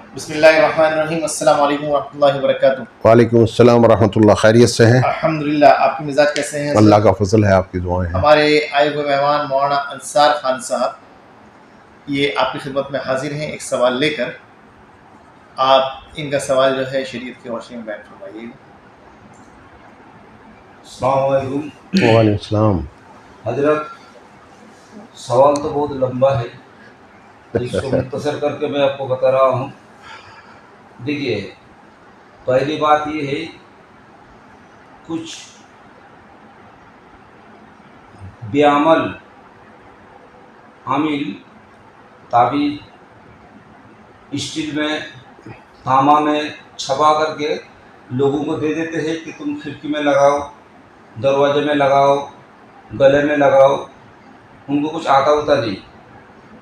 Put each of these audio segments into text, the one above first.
बिस्मिल्लाहिर्रहमानिर्रहीम। अस्सलाम वालेकुम रहमतुल्लाहि व बरकातुहू। वालेकुम अस्सलाम वरहमतुल्लाह। खैरियत से हैं? अल्हम्दुलिल्लाह। आपके मिजाज कैसे हैं? अल्लाह का फजल है, आपकी दुआएं हैं। हमारे आए हुए मेहमान मौलाना अंसार खान साहब ये आपकी खिदमत में हाजिर हैं एक सवाल लेकर। आप इनका सवाल जो है शरीयत की रोशनी में बयान फरमाइए। अस्सलाम वालेकुम। वालेकुम सलाम। हजरत, सवाल तो बहुत लंबा है, इसको मुख्तसर करके मैं आपको बता रहा हूँ। देखिए, पहली बात ये है, कुछ बेअमल आमिल ताबीज़ स्टील में, तामा में छपा करके लोगों को दे देते हैं कि तुम खिड़की में लगाओ, दरवाजे में लगाओ, गले में लगाओ। उनको कुछ आता होता नहीं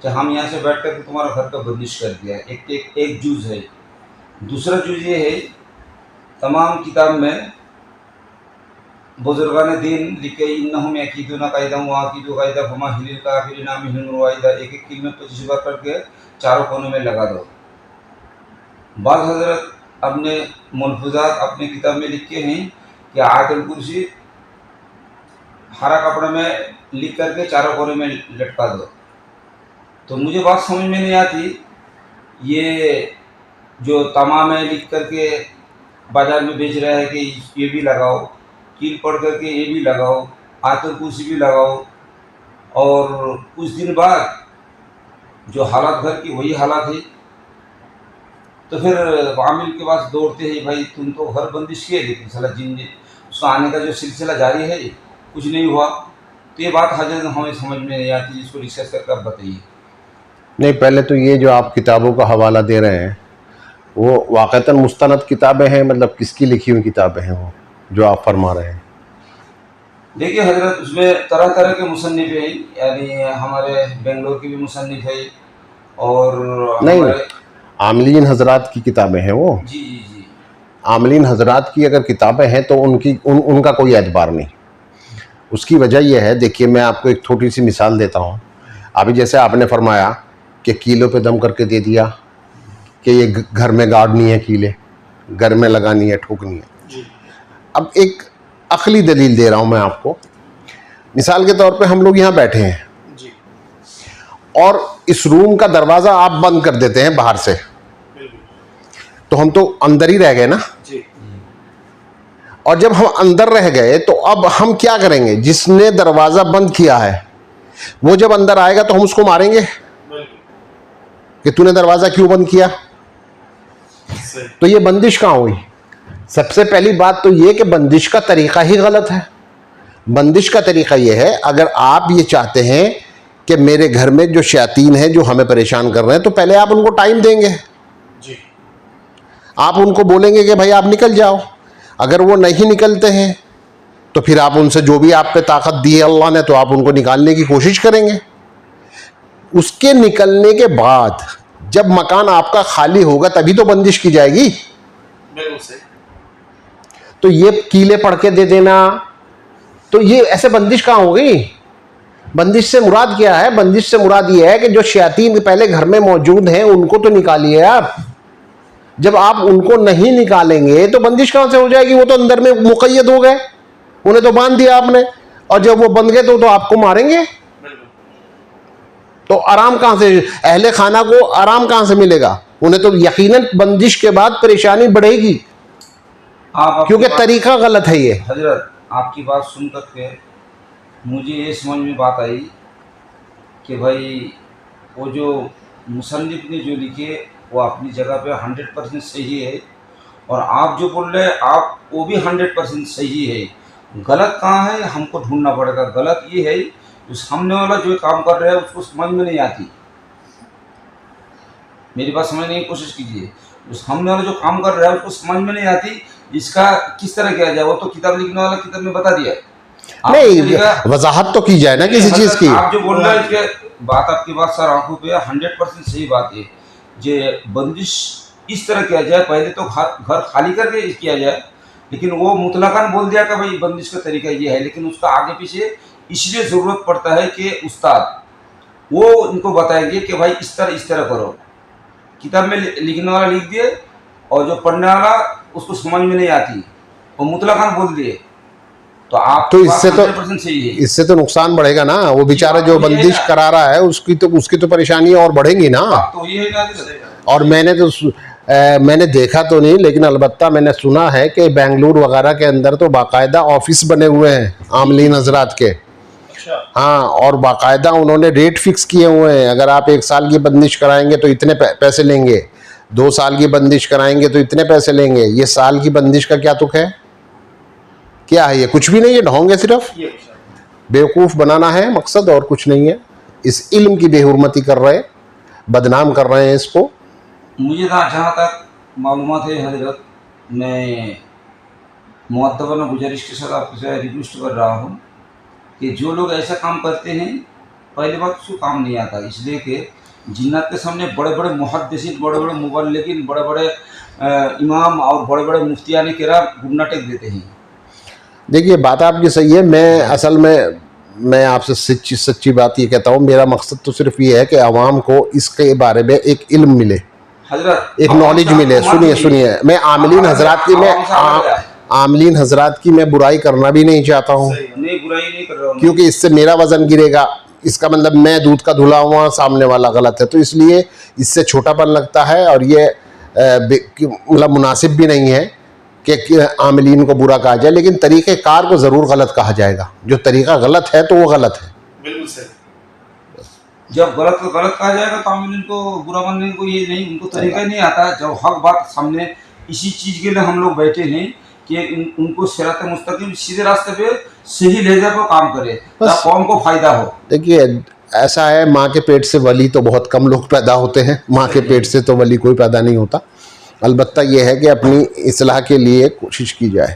कि हम यहाँ से बैठ कर तुम्हारा घर का बंदिश कर दिया। एक जूज़ है। दूसरा जूज़ ये है, तमाम किताब में बुजुर्गान दीन लिखे इन्नहुम यकीदूना कायदा व अकीदू कायदा फमा हिलिल काफिरिन अमिहिम रुवाइदा, एक किल में 25 बार करके चारों कोनों में लगा दो। बाद हजरत अपने मुलफुजात अपने किताब में लिखे हैं कि आयतुल कुर्सी हरा कपड़े में लिख करके चारों कोने में लटका दो। तो मुझे बात समझ में नहीं आती, ये जो तमाम में लिख करके बाज़ार में बेच रहा है कि ये भी लगाओ, कील पढ़ करके ये भी लगाओ, आयतुल कुर्सी भी लगाओ, और कुछ दिन बाद जो हालात घर की वही हालात है। तो फिर आमिल के पास दौड़ते हैं, भाई तुम तो घर बंदिश किए, लेकिन साला जिन उसका आने का जो सिलसिला जारी है कुछ नहीं हुआ। तो ये बात हजरत हमें समझ में नहीं आती, इसको रिसर्च करके आप बताइए। नहीं, पहले तो ये जो आप किताबों का हवाला दे रहे हैं वो वाक़तन मुस्तनद किताबें हैं, मतलब किसकी लिखी हुई किताबें हैं वो जो आप फरमा रहे हैं? देखिए हजरत, उसमें तरह तरह के मुसन्निफ हैं, यानी हमारे बेंगलोर की भी मुसन्निफ है और नहीं, हमारे आमलीन हजरात की किताबें हैं वो। जी जी जी। आमलीन हजरात की अगर किताबें हैं तो उनका कोई एतबार नहीं। उसकी वजह यह है, देखिए मैं आपको एक छोटी सी मिसाल देता हूँ। अभी जैसे आपने फरमाया कि कीलों पे दम करके दे दिया कि ये घर में गाड़नी है, कीले घर में लगानी है, ठोकनी है। अब एक अकली दलील दे रहा हूँ मैं आपको। मिसाल के तौर पे हम लोग यहाँ बैठे हैं जी। और इस रूम का दरवाज़ा आप बंद कर देते हैं बाहर से, तो हम तो अंदर ही रह गए ना जी। और जब हम अंदर रह गए तो अब हम क्या करेंगे? जिसने दरवाज़ा बंद किया है वो जब अंदर आएगा तो हम उसको मारेंगे कि तूने दरवाज़ा क्यों बंद किया। तो ये बंदिश कहाँ हुई? सबसे पहली बात तो ये कि बंदिश का तरीक़ा ही गलत है। बंदिश का तरीक़ा ये है, अगर आप ये चाहते हैं कि मेरे घर में जो शैतान है जो हमें परेशान कर रहे हैं, तो पहले आप उनको टाइम देंगे जी। आप उनको बोलेंगे कि भाई आप निकल जाओ। अगर वो नहीं निकलते हैं तो फिर आप उनसे जो भी आप पे ताकत दी है अल्लाह ने, तो आप उनको निकालने की कोशिश करेंगे। उसके निकलने के बाद जब मकान आपका खाली होगा तभी तो बंदिश की जाएगी। बिल्कुल सही। तो ये कीले पढ़ के दे देना, तो ये ऐसे बंदिश कहाँ हो गई? बंदिश से मुराद क्या है? बंदिश से मुराद ये है कि जो शैतान पहले घर में मौजूद हैं उनको तो निकालिए आप। जब आप उनको नहीं निकालेंगे तो बंदिश कहाँ से हो जाएगी? वो तो अंदर में मुक़य्यद हो गए, उन्हें तो बांध दिया आपने, और जब वो बंध गए तो आपको मारेंगे। तो आराम कहाँ से? अहले खाना को आराम कहाँ से मिलेगा? उन्हें तो यकीनन बंदिश के बाद परेशानी बढ़ेगी, क्योंकि तरीका गलत है ये। हजरत, आपकी बात सुन करके मुझे ये समझ में बात आई कि भाई वो जो मुसन्निफ ने जो लिखे वो अपनी जगह पे 100% सही है, और आप जो बोल रहे हैं आप वो भी 100% सही है। गलत कहाँ है हमको ढूंढना पड़ेगा। गलत ये है, उस सामने वाला जो काम कर रहा है उसको समझ में नहीं आती। मेरी बात समझने की कोशिश कीजिए। उस सामने वाला जो काम कर रहा है उसको समझ में नहीं आती, इसका किस तरह किया जाए वो तो किताब लिखने वाला किताब में बता दिया। नहीं, वजाहत तो की जाए ना किसी चीज की। आप जो बोल रहे हैं कि बात आपकी बात सर आंखों पे 100% सही बात है। जे बंदिश इस तरह किया जाए, पहले तो घर खाली करके किया जाए, लेकिन वो मुतलकन बोल दिया कि भाई बंदिश का तरीका ये है, लेकिन उसका आगे पीछे इसलिए ज़रूरत पड़ता है कि उस्ताद वो उनको बताएंगे कि भाई इस तरह करो। किताब में लिखने वाला लिख दिए और जो पढ़ने वाला उसको समझ में नहीं आती वो मुतलक खान बोल दिए, तो आप तो इससे तो 100% सही है। इससे तो नुकसान बढ़ेगा ना, वो बेचारा जो बंदिश करा रहा है उसकी तो परेशानियां और बढ़ेंगी ना। तो ये है ना, और मैंने देखा तो नहीं, लेकिन अलबत्ता मैंने सुना है कि बेंगलुरु वगैरह के अंदर तो बाकायदा ऑफिस बने हुए हैं आमलीन हजरात के। अच्छा। हाँ, और बाकायदा उन्होंने रेट फिक्स किए हुए हैं, अगर आप 1 साल की बंदिश कराएंगे तो इतने पैसे लेंगे, 2 साल की बंदिश कराएंगे तो इतने पैसे लेंगे। ये साल की बंदिश का क्या तुक है, क्या है ये? कुछ भी नहीं है, ढोंग है, सिर्फ बेवकूफ़ बनाना है मकसद, और कुछ नहीं है। इस इल्म की बेहुरमती कर रहे हैं, बदनाम कर रहे हैं इसको। मुझे जहाँ तक मालूमात है हजरत, मैं मुअद्दबना गुजारिश के साथ आपसे रिक्वेस्ट कर रहा हूँ कि जो लोग ऐसा काम करते हैं, पहली बात उसको काम नहीं आता, इसलिए कि जिन्नात के सामने बड़े बड़े मुहद्दिसीन, बड़े बड़े मुबल्लिगीन, बड़े बड़े इमाम और बड़े बड़े मुफ्तियान किराम घुटना टेक देते हैं। देखिए, बात आपकी सही है। मैं असल में मैं आपसे सच्ची बात ये कहता हूँ, मेरा मकसद तो सिर्फ ये है कि आवाम को इसके बारे में एक इल्म मिले, हजरत एक नॉलेज मिले। सुनिए, मैं आमलीन हजरात की मैं बुराई करना भी नहीं चाहता हूँ, नहीं बुराई नहीं कर रहा हूँ, क्योंकि इससे मेरा वजन गिरेगा। इसका मतलब मैं दूध का धुला हुआ, सामने वाला गलत है, तो इसलिए इससे छोटापन लगता है, और ये मतलब मुनासिब भी नहीं है कि आमिलीन को बुरा कहा जाए, लेकिन तरीक़े कार को ज़रूर गलत कहा जाएगा। जो तरीक़ा गलत है तो वो गलत है। बिल्कुल सही। जब गलत को गलत कहा जाएगा तो आमिलीन को बुरा मानने को ये नहीं, उनको तरीका ही नहीं आता। जब हक बात सामने, इसी चीज़ के लिए हम लोग बैठे हैं कि उनको सिरात मुस्तकीम, सीधे रास्ते पे सही लहजा पर काम करे, ताकि कौम को फ़ायदा हो। देखिए, ऐसा है, माँ के पेट से वली तो बहुत कम लोग पैदा होते हैं, माँ के पेट से तो वली कोई पैदा नहीं होता। अलबत्ता ये है कि अपनी इस्लाह के लिए कोशिश की जाए।